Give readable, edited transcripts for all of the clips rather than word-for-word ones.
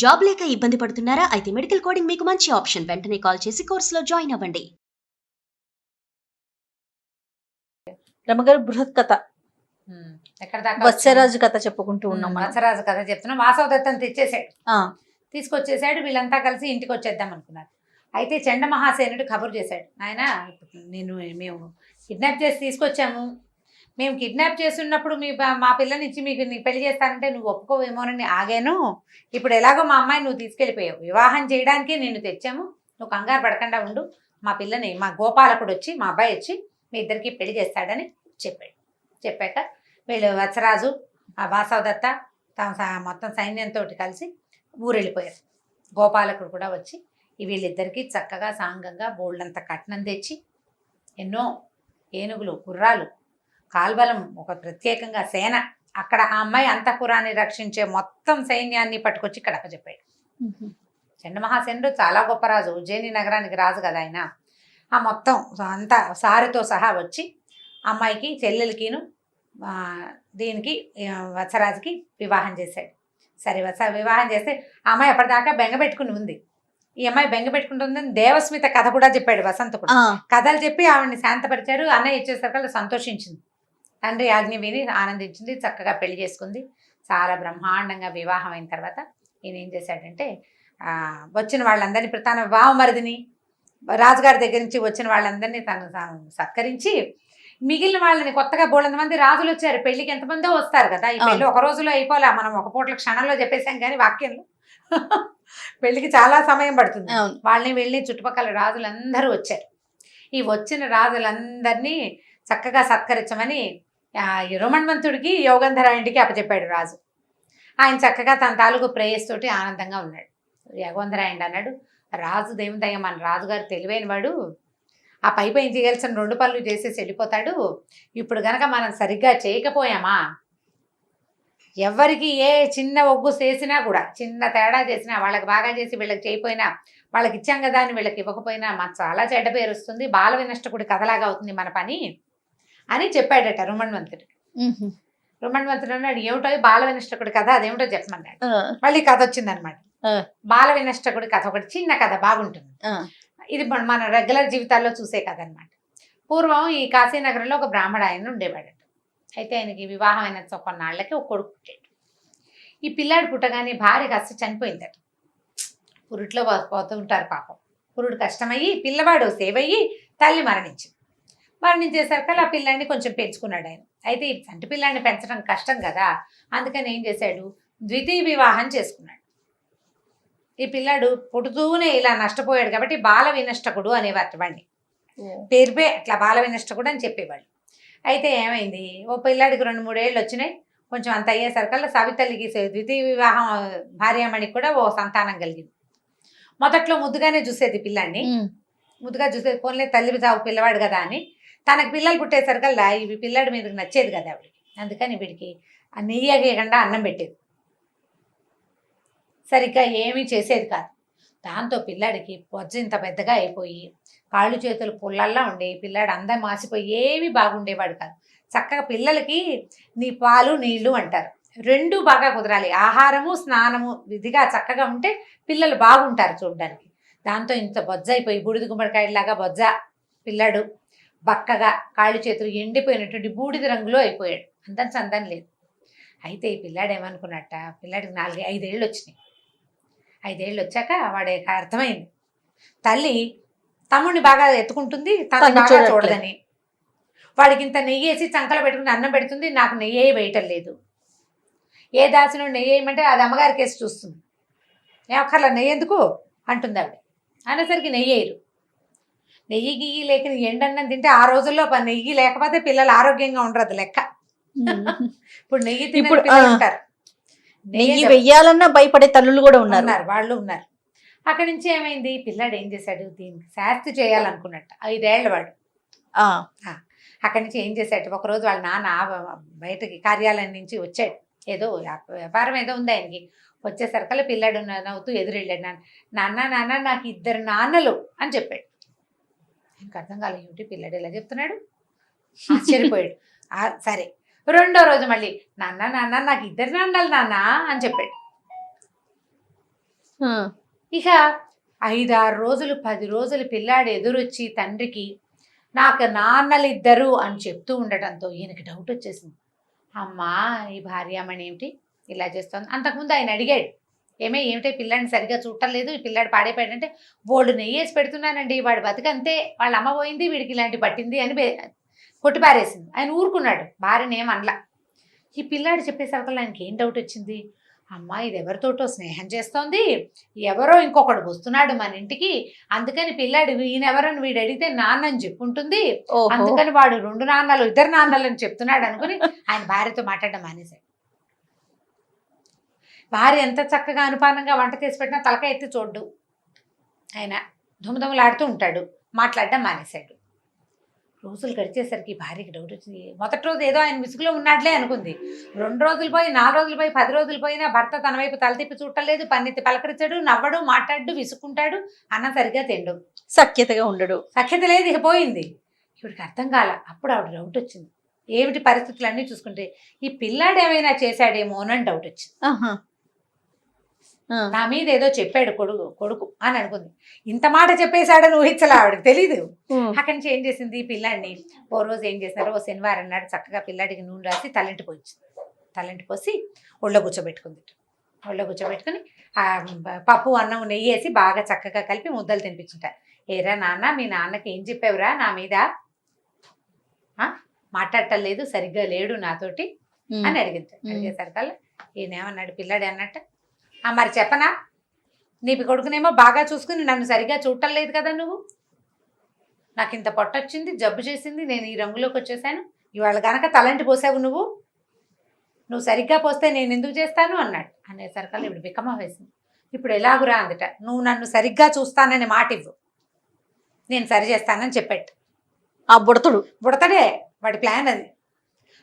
Job లేక ఇబ్బంది పడుతున్నారా? అయితే మెడికల్ కోడింగ్ మీకు మంచి ఆప్షన్. వెంటనే కాల్ చేసి కోర్సులో జాయిన్ అవ్వండి. రమగారు బృహత్ కథ ఎక్కడ దాకా వత్సరాజు కథ చెప్పుకుంటూ ఉన్నాం మనం. వత్సరాజు కథ చెప్తున్నాం. వాసవదత్తని తెచ్చేసాడు, ఆ, తీసుకొచ్చేసాడు. వీళ్ళంతా కలిసి ఇంటికి వచ్చేద్దాం అనుకున్నారు. అయితే చండమహాసేనుడు కబురు చేశాడు, నాయన మేము కిడ్నాప్ చేసి తీసుకొచ్చాము. మేము కిడ్నాప్ చేస్తున్నప్పుడు మా పిల్లనిచ్చి నీ పెళ్లి చేస్తానంటే నువ్వు ఒప్పుకోవేమోనని ఆగాను. ఇప్పుడు ఎలాగో మా అమ్మాయి నువ్వు తీసుకెళ్ళిపోయావు, వివాహం చేయడానికి నిన్ను తెచ్చాము, నువ్వు కంగారు పడకుండా ఉండు. మా పిల్లని మా గోపాలకుడు వచ్చి మా అబ్బాయి వచ్చి మీ ఇద్దరికి పెళ్లి చేస్తాడని చెప్పాడు. చెప్పాక వీళ్ళు వత్సరాజు, ఆ వాసవదత్త మొత్తం సైన్యంతో కలిసి ఊరెళ్ళిపోయారు. గోపాలకుడు కూడా వచ్చి వీళ్ళిద్దరికీ చక్కగా సాంగంగా బోల్డంత కట్నం తెచ్చి ఎన్నో ఏనుగులు, గుర్రాలు, కాల్బలం, ఒక ప్రత్యేకంగా సేన, అక్కడ ఆ అమ్మాయి అంతఃపురాన్ని రక్షించే మొత్తం సైన్యాన్ని పట్టుకొచ్చి ఇక్కడ చెప్పాడు. చండమహాసేనుడు చాలా గొప్ప రాజు, ఉజ్జయిని నగరానికి రాజు కదా ఆయన. ఆ మొత్తం అంతా సారితో సహా వచ్చి అమ్మాయికి, చెల్లెలకిను దీనికి వత్సరాజుకి వివాహం చేశాడు. సరే వివాహం చేస్తే ఆ అమ్మాయి అప్పటిదాకా బెంగ పెట్టుకుని ఉంది. ఈ అమ్మాయి బెంగ పెట్టుకుంటుందని దేవస్మిత కథ కూడా చెప్పాడు వసంతకుడు. కథలు చెప్పి ఆవిడని శాంతపరిచారు. అన్నయ్య ఇచ్చేసరికి సంతోషించింది. తండ్రి ఆజ్ఞ విని ఆనందించింది. చక్కగా పెళ్లి చేసుకుంది. చాలా బ్రహ్మాండంగా వివాహం అయిన తర్వాత ఈయన ఏం చేశాడంటే వచ్చిన వాళ్ళందరినీ తన బావమరిదిని, రాజుగారి దగ్గర నుంచి వచ్చిన వాళ్ళందరినీ తను సత్కరించి, మిగిలిన వాళ్ళని కొత్తగా బోళ్ళంత మంది రాజులు వచ్చారు. పెళ్లికి ఎంతమందో వస్తారు కదా. ఈ పెళ్లి ఒక రోజులో అయిపోలే, మనం ఒక పూట్ల క్షణంలో చెప్పేసాం కానీ వాక్యంలో పెళ్లికి చాలా సమయం పడుతుంది. వాళ్ళని వెళ్ళి చుట్టుపక్కల రాజులందరూ వచ్చారు. ఈ వచ్చిన రాజులందరినీ చక్కగా సత్కరించమని రోమన్వంతుడికి, యోగంధరాయుడికి అప్పచెప్పాడు రాజు. ఆయన చక్కగా తన తాలూకు ప్రేయస్ తోటి ఆనందంగా ఉన్నాడు. యోగంధరాయుడు అన్నాడు, రాజు దేవుదయ్య, మన రాజుగారు తెలివైన వాడు, ఆ పై చేయాల్సిన 2 పనులు చేసేసి వెళ్ళిపోతాడు. ఇప్పుడు గనక మనం సరిగ్గా చేయకపోయామా, ఎవరికి ఏ చిన్న ఒగ్గు చేసినా కూడా, చిన్న తేడా చేసినా, వాళ్ళకి బాగా చేసి వీళ్ళకి చేయకపోయినా, వాళ్ళకి ఇచ్చాం కదా అని వీళ్ళకి ఇవ్వకపోయినా మాకు చాలా చెడ్డ పేరు వస్తుంది, బాల వినష్టకుడి కథలాగా అవుతుంది మన పని అని చెప్పాడట రుమణ్వంతుడు. రుమణ్వంతుడు అన్నాడు, ఏమిటో బాల వినష్టకుడి కథ, అదేమిటో చెప్పమన్నాడు. మళ్ళీ కథ వచ్చిందనమాట. బాల వినష్టకుడి కథ ఒకటి చిన్న కథ బాగుంటుంది. ఇది మన రెగ్యులర్ జీవితాల్లో చూసే కథ అనమాట. పూర్వం ఈ కాశీనగరంలో ఒక బ్రాహ్మణ ఆయన ఉండేవాడట. అయితే ఆయనకి వివాహం అయిన కొన్నాళ్ళకి ఒక కొడుకు పుట్టాడు. ఈ పిల్లాడు పుట్టగానే భార్య కాస్త చనిపోయిందట. పురుట్లో పోతూ ఉంటారు పాపం. పురుడు కష్టమయ్యి పిల్లవాడు సేవయ్యి తల్లి మరణించేసరికి ఆ పిల్లాడిని కొంచెం పెంచుకున్నాడు ఆయన. అయితే ఈ చంటి పిల్లాడిని పెంచడం కష్టం కదా, అందుకని ఏం చేశాడు, ద్వితీయ వివాహం చేసుకున్నాడు. ఈ పిల్లాడు పుడుతూనే ఇలా నష్టపోయాడు కాబట్టి బాల వినష్టకుడు అనేవారు వాడిని. పేరుపే అట్లా బాల వినష్టకుడు అని చెప్పేవాళ్ళు. అయితే ఏమైంది, ఓ పిల్లాడికి 2-3 ఏళ్ళు వచ్చినాయి. కొంచెం అంత అయ్యేసరికల్లా సవితల్లికి ద్వితీయ వివాహం భార్యామణికి కూడా ఓ సంతానం కలిగింది. మొదట్లో ముద్దుగానే చూసేది పిల్లాడిని, ముద్దుగా చూసేది, పోన్లే తల్లి చావు పిల్లవాడు కదా అని. తనకు పిల్లలు పుట్టేసరికల్లా ఇవి పిల్లాడి మీదకి నచ్చేది కదా ఆవిడికి. అందుకని వీడికి నెయ్యి అగేయకుండా అన్నం పెట్టేది, సరిగ్గా ఏమీ చేసేది కాదు. దాంతో పిల్లాడికి బొజ్జ ఇంత పెద్దగా అయిపోయి కాళ్ళు చేతులు పుల్లల్లా ఉండి పిల్లాడు అందం మాసిపోయి ఏమీ బాగుండేవాడు కాదు. చక్కగా పిల్లలకి నీ పాలు నీళ్లు అంటారు, 2 బాగా కుదరాలి. ఆహారము స్నానము విధిగా చక్కగా ఉంటే పిల్లలు బాగుంటారు చూడడానికి. దాంతో ఇంత బొజ్జ అయిపోయి బూడిద గుమ్మడికాయలాగా బొజ్జ పిల్లాడు, బక్కగా కాళ్ళు చేతులు ఎండిపోయినటువంటి బూడిద రంగులో అయిపోయాడు. అందం చందం లేదు. అయితే ఈ పిల్లాడు ఏమనుకున్నట్ట, పిల్లాడికి 4-5 ఏళ్ళు వచ్చినాయి. 5 ఏళ్ళు వచ్చాక వాడికి అర్థమైంది, తల్లి తమ్ముడిని బాగా ఎత్తుకుంటుంది, తనని బాగా చూడదని. వాడికి ఇంత నెయ్యి వేసి చంకలో పెట్టుకుని అన్నం పెడుతుంది, నాకు నెయ్యి వేయటం లేదు. ఏ దాసిలో నెయ్యి వేయమంటే అది అమ్మగారికి వేసి చూస్తుంది. ఏమక్కర్లా నెయ్యి ఎందుకు అంటుంది ఆవిడ. అనేసరికి నెయ్యి వేయరు. నెయ్యి గియ్యి లేక ఎండన్నం తింటే ఆ రోజుల్లో నెయ్యి లేకపోతే పిల్లలు ఆరోగ్యంగా ఉండరు లెక్క. ఇప్పుడు నెయ్యి తినే పిల్లలు ఉంటారు, నెయ్యి వెయ్యాలన్నా భయపడే తల్లులు కూడా ఉన్నారు, వాళ్ళు ఉన్నారు. అక్కడి నుంచి ఏమైంది, పిల్లాడు ఏం చేశాడు, దీనికి శాస్తి చేయాలనుకున్నట్ట. 5 ఏళ్ల వాడు. అక్కడి నుంచి ఏం చేశాడు, ఒకరోజు వాళ్ళ నాన్న బయటకి కార్యాలయం నుంచి వచ్చాడు, ఏదో వ్యాపారం ఏదో ఉంది ఆయనకి. వచ్చేసరికల్లా పిల్లాడు నవ్వుతూ ఎదురెళ్ళాడు. నాన్న నాన్న నాకు 2 నాన్నలు అని చెప్పాడు. ఆయనకు అర్థం కాలేదు, ఏమిటి పిల్లాడు ఇలా చెప్తున్నాడు, ఆశ్చర్యపోయాడు. సరే 2వ రోజు మళ్ళీ నాన్న నాన్న నాకు 2 నాన్నలు నాన్న అని చెప్పాడు. ఇక 5-6 రోజులు 10 రోజులు పిల్లాడు ఎదురొచ్చి తండ్రికి నాకు నాన్నలిద్దరు అని చెప్తూ ఉండటంతో ఈయనకి డౌట్ వచ్చేసింది. అమ్మా ఈ భార్యామణి ఏమిటి ఇలా చేస్తుంది. అంతకుముందు ఆయన అడిగాడు, ఏమిటి పిల్లాడిని సరిగ్గా చూడలేదు, ఈ పిల్లాడు పాడైపోయాడంటే, బోల్డు నెయ్యేసి పెడుతున్నానండి, వాడు బతుకంతే, వాళ్ళ అమ్మ పోయింది వీడికి ఇలాంటి పట్టింది అని కొట్టిపారేసింది. ఆయన ఊరుకున్నాడు, భార్యని ఏమనలా. ఈ పిల్లాడు చెప్పేసరికి ఆయనకి ఏం డౌట్ వచ్చింది, అమ్మ ఇది ఎవరితోటో స్నేహం చేస్తోంది, ఎవరో ఇంకొకడు వస్తున్నాడు మన ఇంటికి, అందుకని పిల్లాడు ఈయన ఎవరని వీడు అడిగితే నాన్న అని చెప్పుంటుంది, అందుకని వాడు 2 నాన్నలు 2 నాన్నలు అని చెప్తున్నాడు అనుకుని ఆయన భార్యతో మాట్లాడడం మానేశాడు. భార్య ఎంత చక్కగా అనుపానంగా వంట చేసి పెట్టినా తలకాయ ఎత్తి చూడ్డు, ఆయన దుమదుమలాడుతూ ఉంటాడు, మాట్లాడడం మానేశాడు. రోజులు గడిచేసరికి భార్యకి డౌట్ వచ్చింది. మొదటి రోజు ఏదో ఆయన విసుగులో ఉన్నాడులే అనుకుంది. 2 రోజులు పోయి 4 రోజులు పోయి 10 రోజులు పోయినా భర్త తన వైపు తల తిప్పి చూడలేదు, పన్నెత్తి పలకరించాడు, నవ్వడు, మాట్లాడు, విసుక్కుంటాడు, అన్నం సరిగ్గా తిండు, సఖ్యతగా ఉండడు, సఖ్యత లేదు, ఇక పోయింది. ఇవిడికి అర్థం కాల. అప్పుడు ఆవిడ డౌట్ వచ్చింది, ఏమిటి పరిస్థితులు అన్నీ చూసుకుంటే ఈ పిల్లాడు ఏమైనా చేశాడేమో అని డౌట్ వచ్చింది. నా మీద ఏదో చెప్పాడు కొడుకు అని అనుకుంది. ఇంత మాట చెప్పేశాడని ఊహించలే, ఆవిడకి తెలీదు. అక్కడి నుంచి ఏం చేసింది, పిల్లాడిని ఓ రోజు ఏం చేసినారో, ఓ శనివారం నాడు చక్కగా పిల్లాడికి నూనె రాసి తలంటి పోసి ఒళ్ళో కూర్చోబెట్టుకుంది. ఒళ్ళో కూర్చోబెట్టుకుని పప్పు అన్నం నెయ్యి వేసి బాగా చక్కగా కలిపి ముద్దలు తినిపించుంటారు. ఏరా నాన్న, మీ నాన్నకి ఏం చెప్పావురా నా మీద, మాట్లాడటం లేదు, సరిగ్గా లేడు నాతోటి అని అడిగింది. అడిగేసరికల్లా ఈయనేమన్నాడు, పిల్లాడే అన్నట్టు, మరి చెప్పనా, నీ కొడుకునేమో బాగా చూసుకుని నన్ను సరిగ్గా చూడటం లేదు కదా, నువ్వు నాకు ఇంత పొట్టొచ్చింది, జబ్బు చేసింది, నేను ఈ రంగులోకి వచ్చేసాను, ఇవాళ కనుక తలంటి పోసావు, నువ్వు సరిగ్గా పోస్తే నేను ఎందుకు చేస్తాను అన్నాడు. అనేసరికల్లా ఇప్పుడు బిక్కమ వేసింది. ఇప్పుడు ఎలాగురా అందట, నువ్వు నన్ను సరిగ్గా చూస్తానని మాట ఇవ్వు, నేను సరి చేస్తానని చెప్పాడు. ఆ బుడతడే వాడి ప్లాన్ అది.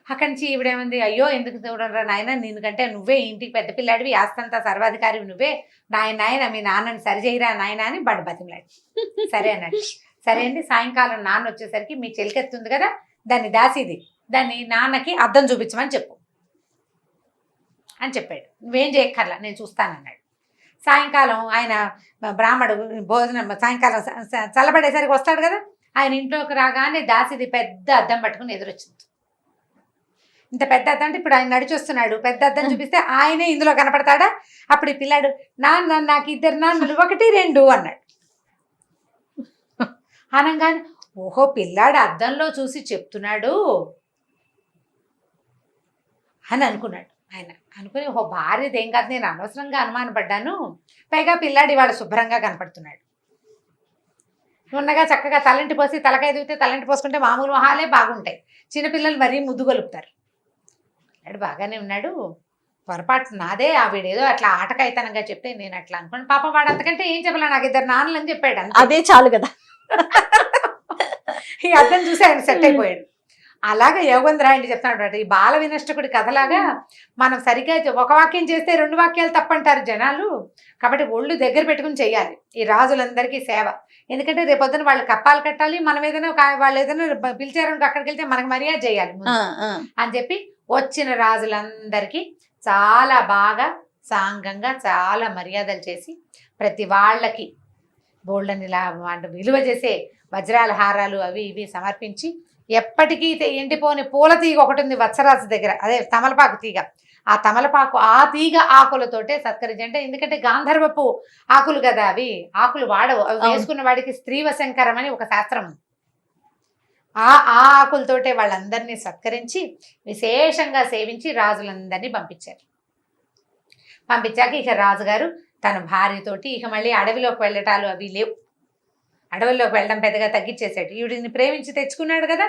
అక్కడి నుంచి ఈవిడేమంది, అయ్యో ఎందుకు చూడరా నాయన, నీకంటే నువ్వే ఇంటికి పెద్ద పిల్లాడివి, ఆస్తంతా సర్వాధికారి నువ్వే, నాయన మీ నాన్నని సరిచేయరా నాయన అని బతిమలాడు. సరే అన్నాడు. సరే అండి, సాయంకాలం నాన్న వచ్చేసరికి మీ చెలికెత్తుంది కదా, దాన్ని దాసిది, దాన్ని నాన్నకి అద్దం చూపించమని చెప్పు అని చెప్పాడు. నువ్వేం చేయక్కర్లా, నేను చూస్తానన్నాడు. సాయంకాలం ఆయన బ్రాహ్మడు భోజనం సాయంకాలం చల్లబడేసరికి వస్తాడు కదా, ఆయన ఇంట్లోకి రాగానే దాసిది పెద్ద అద్దం పట్టుకుని ఎదురొచ్చింది. ఇంత పెద్ద అద్దం అంటే ఇప్పుడు ఆయన నడిచొస్తున్నాడు, పెద్ద అద్దం చూపిస్తే ఆయనే ఇందులో కనపడతాడా. అప్పుడు ఈ పిల్లాడు, నాన్న నాకు 2 నాన్నలు 1 2 అన్నాడు. అనగానే ఓహో పిల్లాడు అద్దంలో చూసి చెప్తున్నాడు అని అనుకున్నాడు ఆయన. అనుకుని ఓహో భార్యది ఏం కాదు, నేను అనవసరంగా అనుమానపడ్డాను, పైగా పిల్లాడు ఇవాళ శుభ్రంగా కనపడుతున్నాడు. ఉన్నగా చక్కగా తలంటి పోసి తలకాయ దూకితే తలంటి పోసుకుంటే మామూలు మొహాలే బాగుంటాయి, చిన్నపిల్లలు మరీ ముద్దు గలుపుతారు. పిల్లాడు బాగానే ఉన్నాడు, పొరపాటు నాదే, ఆవిడేదో అట్లా ఆటకాయితనంగా చెప్తే నేను అట్లా అనుకోండి, పాపం వాడు అంతకంటే ఏం చెప్పలే, నాకు 2 నాన్నలు అని చెప్పాడు, అదే చాలు కదా. ఈ అర్థం చూసి ఆయన సెట్ అయిపోయాడు. అలాగా యోగేంద్రాయుడు చెప్తున్నాడు, ఈ బాల వినష్టకుడి కథలాగా మనం సరిగ్గా ఒక వాక్యం చేస్తే 2 వాక్యాలు తప్పంటారు జనాలు, కాబట్టి ఒళ్ళు దగ్గర పెట్టుకుని చెయ్యాలి ఈ రాజులందరికీ సేవ. ఎందుకంటే రేపొద్దున వాళ్ళు కప్పాలు కట్టాలి, మనం ఏదైనా వాళ్ళు ఏదైనా పిలిచారనుకో అక్కడికి వెళ్తే మనకు మర్యాద చేయాలి అని చెప్పి వచ్చిన రాజులందరికీ చాలా బాగా సాంగంగా చాలా మర్యాదలు చేసి ప్రతి వాళ్ళకి బోల్డని విలువ చేసే వజ్రాల హారాలు అవి ఇవి సమర్పించి, ఎప్పటికీ ఎండిపోని పూల తీగ ఒకటి ఉంది వత్సరాజు దగ్గర, అదే తమలపాకు తీగ, ఆ తమలపాకు ఆ తీగ ఆకులతోటే సత్కరించి, అంటే ఎందుకంటే గాంధర్వపు ఆకులు కదా అవి, ఆకులు వాడవు, అవి వేసుకున్న వాడికి స్త్రీవశంకరం అని ఒక శాస్త్రం ఉంది. ఆ ఆకులతోటే వాళ్ళందరినీ సత్కరించి విశేషంగా సేవించి రాజులందరినీ పంపించాక ఇక రాజుగారు తన భార్యతోటి ఇక మళ్ళీ అడవిలోకి వెళ్ళటాలు అవి లేవు, అడవుల్లోకి వెళ్ళడం పెద్దగా తగ్గించేసాడు. ఈవిడిని ప్రేమించి తెచ్చుకున్నాడు కదా.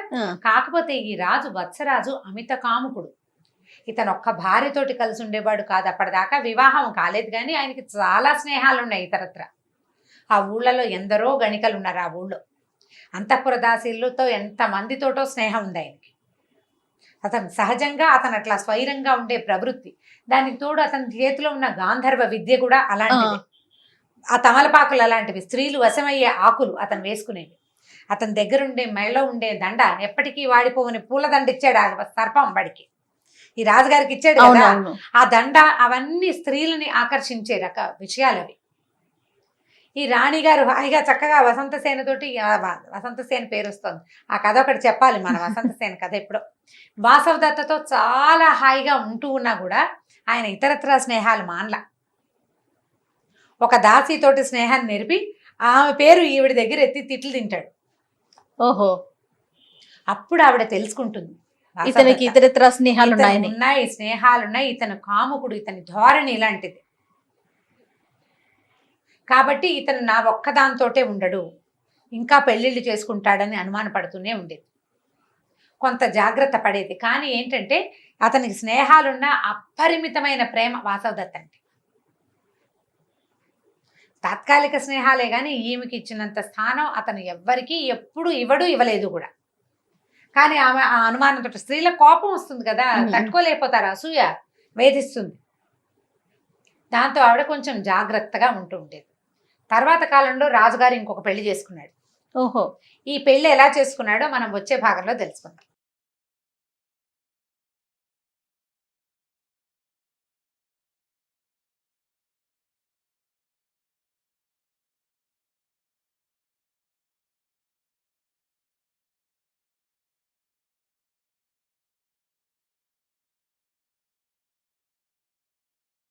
కాకపోతే ఈ రాజు వత్సరాజు అమిత కాముకుడు, ఇతను ఒక్క భార్యతోటి కలిసి ఉండేవాడు కాదు, అప్పటిదాకా వివాహం కాలేదు, కానీ ఆయనకి చాలా స్నేహాలు ఉన్నాయి ఇతరత్ర. ఆ ఊళ్ళలో ఎందరో గణికలు ఉన్నారు, ఆ ఊళ్ళో అంతఃపుర దాసీలతో ఎంతమందితోటో స్నేహం ఉంది ఆయనకి. అతను సహజంగా అతను అట్లా స్వైరంగా ఉండే ప్రవృత్తి, దానికి తోడు అతని చేతిలో ఉన్న గాంధర్వ విద్య కూడా అలాంటిది. ఆ తమలపాకులు అలాంటివి, స్త్రీలు వశమయ్యే ఆకులు అతను వేసుకునేవి. అతని దగ్గరుండే మెడలో ఉండే దండ ఎప్పటికీ వాడిపోవని పూల దండ ఇచ్చాడు ఆ సర్పం వాడికి, ఈ రాజుగారికి ఇచ్చాడు కదా ఆ దండ. అవన్నీ స్త్రీలని ఆకర్షించే విషయాలు అవి. ఈ రాణి గారు హాయిగా చక్కగా వసంతసేనతోటి వసంతసేన పేరు వస్తుంది. ఆ కథ ఒకటి చెప్పాలి మన వసంతసేన కథ ఎప్పుడో. వాసవదత్తతో చాలా హాయిగా ఉంటూ ఉన్నా కూడా ఆయన ఇతరత్రా స్నేహాలు మానల. ఒక దాసీతోటి స్నేహాన్ని నేర్పి ఆమె పేరు ఈవిడ దగ్గర ఎత్తి తిట్లు తింటాడు. ఓహో, అప్పుడు ఆవిడ తెలుసుకుంటుంది ఇతనికి ఇతరత్ర స్నేహాలు ఉన్నాయని. ఉన్నాయి, స్నేహాలున్నాయి, ఇతను కాముకుడు, ఇతని ధోరణి ఇలాంటిది, కాబట్టి ఇతను నా ఒక్కదాంతోటే ఉండడు, ఇంకా పెళ్ళిళ్ళు చేసుకుంటాడని అనుమానపడుతూనే ఉండేది. కొంత జాగ్రత్త పడేది. కానీ ఏంటంటే అతనికి స్నేహాలున్న అపరిమితమైన ప్రేమ వాసవదత్త అంటే. తాత్కాలిక స్నేహాలే కానీ ఈమెకి ఇచ్చినంత స్థానం అతను ఎవ్వరికీ ఎప్పుడు ఇవ్వలేదు కూడా. కానీ ఆమె ఆ అనుమానంతో, స్త్రీల కోపం వస్తుంది కదా, తట్టుకోలేకపోతారు, అసూయ వేధిస్తుంది. దాంతో ఆవిడ కొంచెం జాగ్రత్తగా ఉంటూ ఉండేది. తర్వాత కాలంలో రాజుగారు ఇంకొక పెళ్లి చేసుకున్నాడు. ఓహో, ఈ పెళ్లి ఎలా చేసుకున్నాడో మనం వచ్చే భాగంలో తెలుసుకుందాం.